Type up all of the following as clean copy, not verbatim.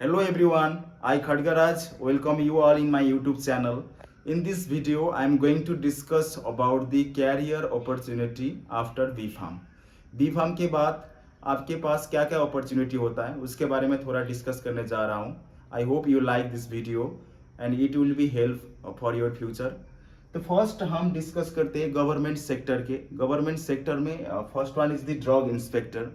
Hello everyone, I Khadgaraj welcome you all in my YouTube channel. In this video, I am going to discuss about the career opportunity after B.Pharm. B.Pharm के बाद आपके पास क्या क्या opportunity होता है उसके बारे में थोड़ा डिस्कस करने जा रहा हूँ. I hope you like this video and it will be help for your future. तो फर्स्ट हम डिस्कस करते हैं गवर्नमेंट सेक्टर के. गवर्नमेंट सेक्टर में first one is the drug inspector.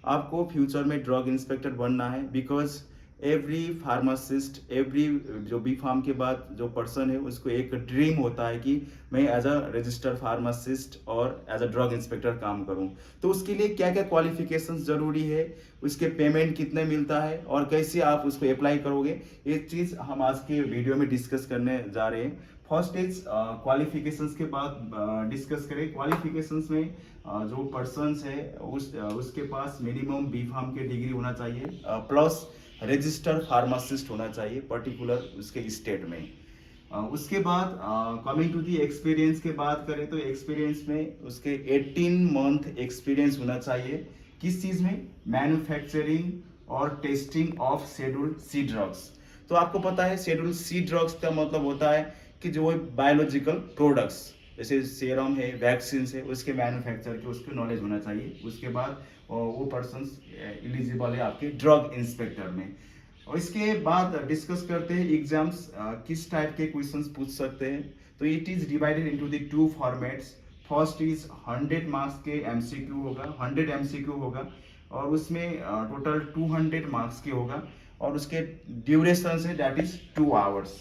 आपको फ्यूचर में ड्रग इंस्पेक्टर बनना है बिकॉज एवरी फार्मासिस्ट एवरी जो बी फार्म के बाद जो पर्सन है उसको एक ड्रीम होता है कि मैं एज अ रजिस्टर्ड फार्मासिस्ट और एज अ ड्रग इंस्पेक्टर काम करूं. तो उसके लिए क्या क्या क्वालिफिकेशंस जरूरी है, उसके पेमेंट कितने मिलता है और कैसे आप उसको अप्लाई करोगे, ये चीज़ हम आज के वीडियो में डिस्कस करने जा रहे हैं. फर्स्ट इज क्वालिफिकेशंस के बाद डिस्कस करें. क्वालिफिकेशंस में जो पर्सन्स है उसके पास मिनिमम बी फार्म के डिग्री होना चाहिए प्लस रजिस्टर्ड फार्मासिस्ट होना चाहिए पर्टिकुलर उसके स्टेट में. उसके बाद कमिंग टू दी एक्सपीरियंस के बात करें तो एक्सपीरियंस में उसके 18 मंथ एक्सपीरियंस होना चाहिए. किस चीज़ में? मैन्युफैक्चरिंग और testing of scheduled C drugs. तो आपको पता है शेड्यूल्ड सी ड्रग्स का मतलब होता है कि जो बायोलॉजिकल प्रोडक्ट्स जैसे सीरम है, वैक्सीन है, उसके मैन्युफैक्चर के उसकी नॉलेज होना चाहिए. उसके बाद वो पर्सन एलिजिबल है आपके ड्रग इंस्पेक्टर में. और इसके बाद डिस्कस करते हैं एग्जाम्स किस टाइप के क्वेश्चंस पूछ सकते हैं. तो it is divided into the two formats. First is 100 marks के एमसीक्यू होगा, 100 एमसीक्यू होगा और उसमें टोटल 200 मार्क्स के होगा और उसके ड्यूरेशन है दैट इज 2 आवर्स.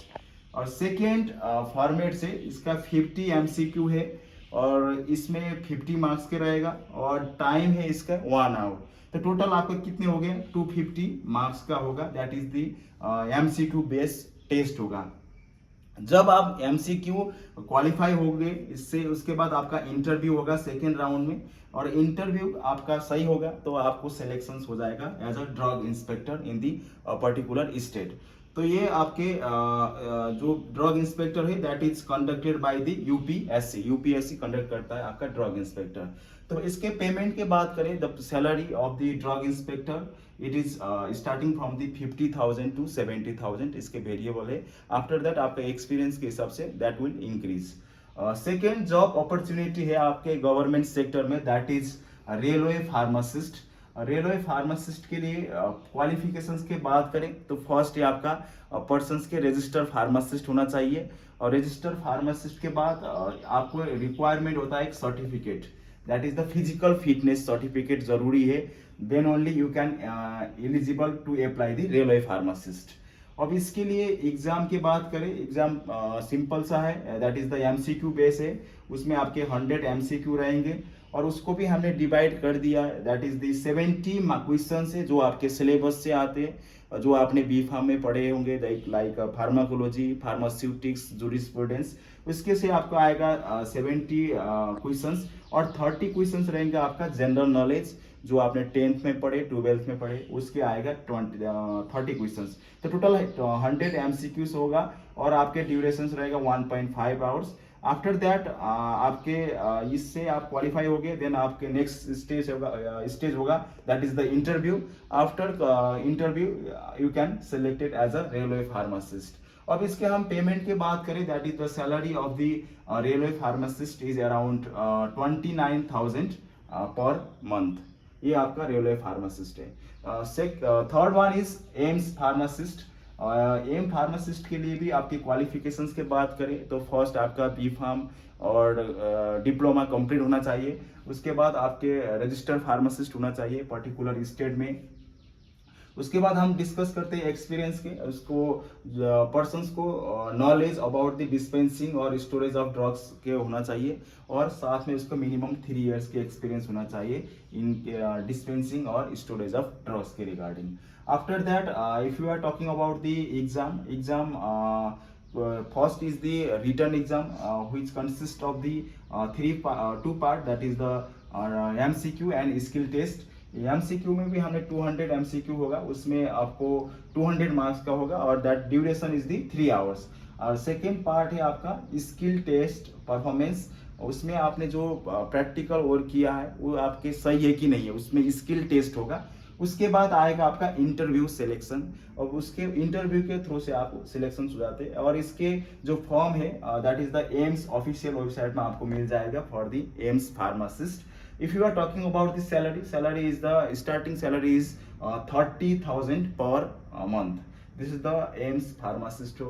और सेकेंड फॉर्मेट से इसका 50 एमसीक्यू है और इसमें 50 मार्क्स के रहेगा और टाइम है इसका 1 आवर. तो टोटल आपका कितने हो गए? 250 मार्क्स का होगा. That is the MCQ based test होगा. जब आप एमसीक्यू क्वालिफाई हो गए इससे उसके बाद आपका इंटरव्यू होगा सेकेंड राउंड में और इंटरव्यू आपका सही होगा तो आपको सिलेक्शन हो जाएगा as a drug inspector in the particular state. तो ये आपके जो ड्रग इंस्पेक्टर है that is conducted by the UPSC. UPSC conduct करता है आपका ड्रग इंस्पेक्टर. तो इसके पेमेंट की बात करें the salary of the drug inspector it is starting from the 50,000 to 70,000. इसके वेरिएबल है. आफ्टर दैट आपका एक्सपीरियंस के हिसाब say that will increase. Second job opportunity है आपके गवर्नमेंट सेक्टर में that is railway pharmacist. Railway pharmacist के लिए क्वालिफिकेशंस की बात करें तो फर्स्ट है आपका पर्सन्स के रजिस्टर्ड फार्मासिस्ट होना चाहिए और रजिस्टर्ड फार्मासिस्ट के बाद आपको रिक्वायरमेंट होता है एक certificate that is the physical fitness certificate जरूरी है. Then only you can eligible to apply the railway pharmacist. अब इसके लिए एग्जाम की बात करें, एग्जाम सिंपल सा है that is the MCQ base है. उसमें आपके 100 एमसीक्यू रहेंगे और उसको भी हमने डिवाइड कर दिया है दैट इज दी 70 क्वेश्चन है जो आपके सिलेबस से आते हैं जो आपने बी फार्म में पढ़े होंगे लाइक फार्माकोलॉजी, फार्मास्यूटिक्स, जूरिस्प्रूडेंस. उसके से आपका आएगा 70 क्वेश्चंस और 30 क्वेश्चंस रहेंगे आपका जनरल नॉलेज जो आपने 10th में पढ़े, 12th में पढ़े, उसके आएगा 30 क्वेश्चंस. तो टोटल 100 एमसीक्यूज होगा और आपके ड्यूरेशन रहेगा 1.5 आवर्स. आफ्टर दैट आपके इससे आप क्वालिफाई हो गए देन आपके नेक्स्ट स्टेज होगा that is the interview. After interview you can selected as a railway pharmacist. अब इसके हम पेमेंट की बात करें that is the salary of the railway pharmacist is around 29,000 per month. ये आपका रेलवे फार्मासिस्ट है. Third one is AIIMS pharmacist. AIIMS pharmacist के लिए भी आपकी क्वालिफिकेशंस की बात करें तो फर्स्ट आपका बी फार्म और डिप्लोमा कंप्लीट होना चाहिए. उसके बाद आपके रजिस्टर्ड फार्मासिस्ट होना चाहिए पर्टिकुलर स्टेट में. उसके बाद हम डिस्कस करते हैं एक्सपीरियंस के. उसको पर्सन्स को नॉलेज अबाउट द डिस्पेंसिंग और स्टोरेज ऑफ ड्रग्स के होना चाहिए और साथ में उसको मिनिमम 3 इयर्स के एक्सपीरियंस होना चाहिए इन डिस्पेंसिंग और स्टोरेज ऑफ ड्रग्स के regarding. After that if you are talking about the exam first is the written exam which consists of the two part that is the MCQ and skill test. MCQ में भी हमने 200 MCQ होगा उसमें आपको 200 marks का होगा और that duration is the 3 hours. और सेकेंड पार्ट है आपका स्किल टेस्ट परफॉर्मेंस. उसमें आपने जो प्रैक्टिकल वर्क किया है वो आपके सही है कि नहीं है, उसमें स्किल टेस्ट होगा. उसके बाद आएगा आपका इंटरव्यू सिलेक्शन, और उसके इंटरव्यू के थ्रू से आप सिलेक्शन हो जाते हैं। और इसके जो फॉर्म है that is the AIIMS official website में आपको मिल जाएगा for the AIIMS pharmacist. If you are talking about the salary is the starting salary is 30,000 per month. This is the AIIMS pharmacist.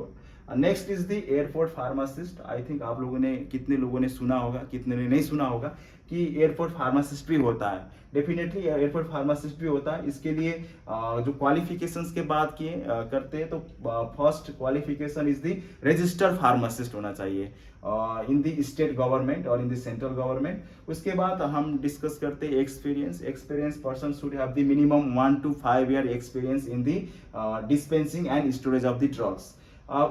Next is the airport pharmacist. I think आप लोगों ने, कितने लोगों ने सुना होगा, कितने ने नहीं सुना होगा कि एयरपोर्ट फार्मासिस्ट भी होता है। डेफिनेटली एयरपोर्ट फार्मासिस्ट भी होता है। इसके लिए जो क्वालिफिकेशंस के बात किए करते हैं तो first qualification is the registered pharmacist होना चाहिए इन द स्टेट गवर्नमेंट और इन द सेंट्रल गवर्नमेंट। उसके बाद हम डिस्कस करते हैं experience person should have the minimum 1 to 5 year experience in the dispensing and storage of the drugs.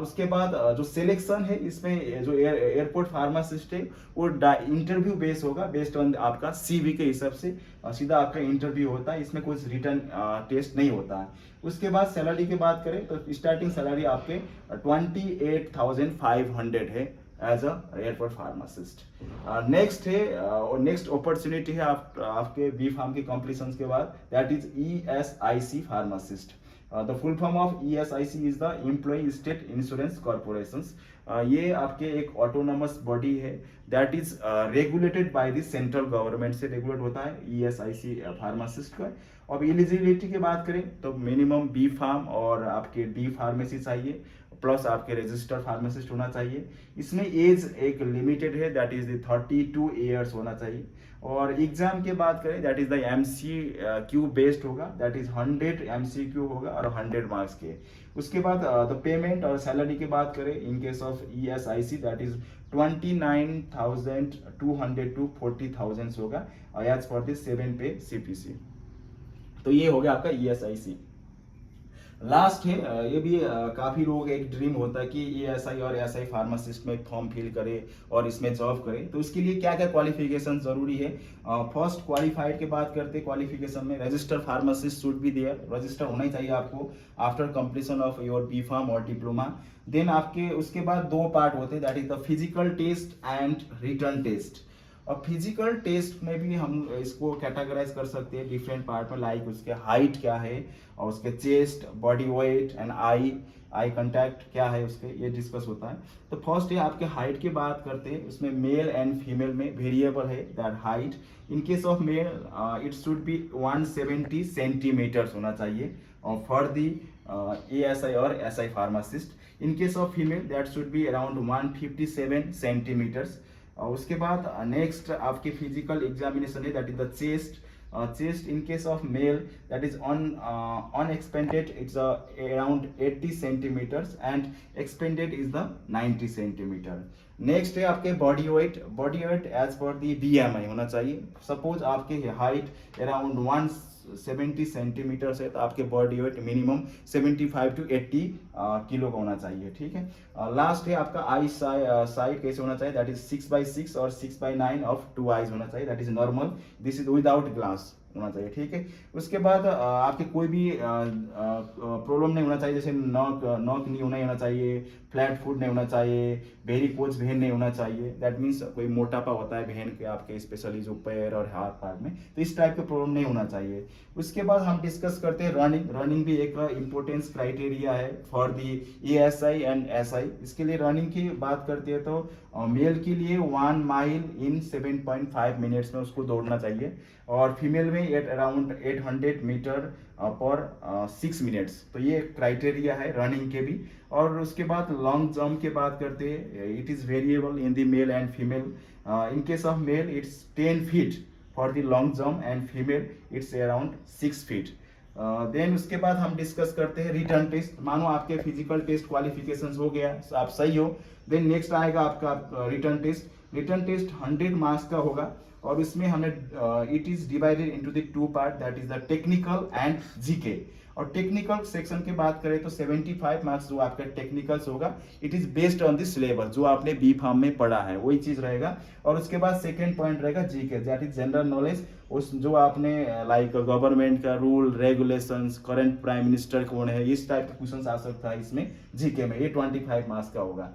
उसके बाद जो सिलेक्शन है इसमें जो एयरपोर्ट फार्मासिस्ट है वो इंटरव्यू बेस होगा, बेस्ड ऑन आपका सीवी के हिसाब से सीधा आपका इंटरव्यू होता है। इसमें कुछ रिटर्न टेस्ट नहीं होता है। उसके बाद सैलरी की बात करें तो स्टार्टिंग सैलरी आपके 28,500 है as a airport pharmacist. Next है और नेक्स्ट अपॉर्चुनिटी है आपके बी फार्म के कंप्लीशन के बाद, that is ESIC pharmacist. The full form of ESIC is the employ state insurance corporations. ये आपके एक ऑटोनोमस बॉडी है that is regulated by the central government से रेगुलेट होता है ESIC फार्मासिस्ट का। अब एलिजिबिलिटी की बात करें तो मिनिमम बी फार्म और आपके डी फार्मेसी चाहिए, प्लस आपके रजिस्टर्ड फार्मासिस्ट होना चाहिए। इसमें एज एक लिमिटेड है दैट इज द 32 ईयर्स होना चाहिए। और एग्जाम की बात करें that is the MCQ based होगा, दैट इज 100 MCQ होगा और 100 मार्क्स के। उसके बाद द पेमेंट और सैलरी की बात करें इन case of ESIC that is 29,200 to 40,000 होगा एज पर द 7 पे CPC। तो ये हो गया आपका ESIC। लास्ट है ये भी काफी लोग एक ड्रीम होता है कि ESI और SI फार्मासिस्ट में फॉर्म फिल करे और इसमें जॉब करे। तो इसके लिए क्या क्या क्वालिफिकेशन जरूरी है? फर्स्ट क्वालिफाइड की बात करते हैं क्वालिफिकेशन में, registered pharmacist should be there, register होना ही चाहिए आपको after completion of your B pharm और डिप्लोमा। देन आपके उसके बाद 2 पार्ट होते हैं that is the physical test and written test. और फिजिकल टेस्ट में भी हम इसको कैटेगराइज कर सकते हैं डिफरेंट पार्ट में, लाइक उसके हाइट क्या है और उसके chest, body weight and eye contact क्या है उसके, ये डिस्कस होता है। तो फर्स्ट है आपके हाइट की बात करते हैं, उसमें मेल एंड फीमेल में वेरिएबल है that height. In case of male it should be 170 centimetres होना चाहिए और फॉर दी ESI और SI pharmacist. In case of female that should be around 157 centimetres. उसके बाद नेक्स्ट आपकी फिजिकल एग्जामिनेशन है that is the chest in case of male that is unexpanded it's around 80 centimetres and expanded is the 90 centimetre. Next है आपके body weight as per दी BMI होना चाहिए। Suppose आपके height around 170 centimetre है तो आपके body weight minimum 75 to 80 kilo का होना चाहिए, ठीक है। लास्ट है आपका आई साइड कैसे होना चाहिए, दैट इज 6/6 और 6/9 ऑफ 2 आईज होना चाहिए, that is normal, this is without glass होना चाहिए, ठीक है। उसके बाद आपके कोई भी प्रॉब्लम नहीं होना चाहिए, जैसे नॉक नहीं होना चाहिए, फ्लैट फुट नहीं होना चाहिए, वेरिकोज वेन नहीं होना चाहिए, दैट मीन्स कोई मोटापा होता है वेन के आपके स्पेशली जो पैर और हाथ पार्ट में, तो इस टाइप के प्रॉब्लम नहीं होना चाहिए। उसके बाद हम डिस्कस करते हैं रनिंग भी एक इम्पोर्टेंस क्राइटेरिया है for the ESI and SI। इसके लिए रनिंग की बात करते हैं तो मेल के लिए 1 माइल इन 7.5 मिनट्स में उसको दौड़ना चाहिए और फीमेल में एट अराउंड 800 मीटर पर 6 मिनट्स। तो ये क्राइटेरिया है रनिंग के भी। और उसके बाद लॉन्ग जंप की बात करते हैं, it is variable in the male and female. In case of male it's 10 feet for the long jump and female it's around 6 feet। Then उसके बाद हम डिस्कस करते हैं रिटर्न टेस्ट। मानो आपके फिजिकल टेस्ट क्वालिफिकेशन हो गया, आप सही हो, देन नेक्स्ट आएगा आपका written test. Written test 100 marks का होगा और इसमें हमने it is divided into the 2 part that is the technical and GK। और टेक्निकल सेक्शन की बात करें तो 75 मार्क्स जो आपका टेक्निकल्स होगा it is based on the syllabus जो आपने बी फार्म में पढ़ा है वही चीज रहेगा। और उसके बाद सेकंड पॉइंट रहेगा GK that is general knowledge, उस जो आपने लाइक गवर्नमेंट का rule regulations, current prime minister कौन है, इस टाइप के क्वेश्चन आ सकता है इसमें GK में, ये 25 मार्क्स का होगा।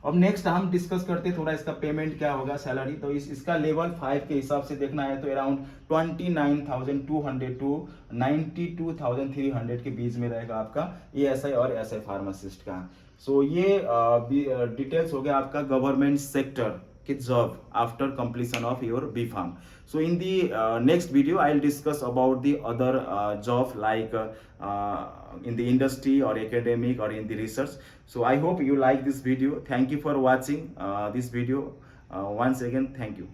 अब नेक्स्ट हम डिस्कस करते हैं थोड़ा इसका पेमेंट क्या होगा सैलरी। तो इसका लेवल 5 के हिसाब से देखना है तो अराउंड 29,200 टू 92,300 के बीच में रहेगा आपका ASI और SI फार्मासिस्ट का। सो ये डिटेल्स हो गया आपका गवर्नमेंट सेक्टर की job after completion of your BPharm. So in the next video I'll discuss about the other job like in the industry or academic or in the research. So I hope you like this video. Thank you for watching this video. Once again, thank you.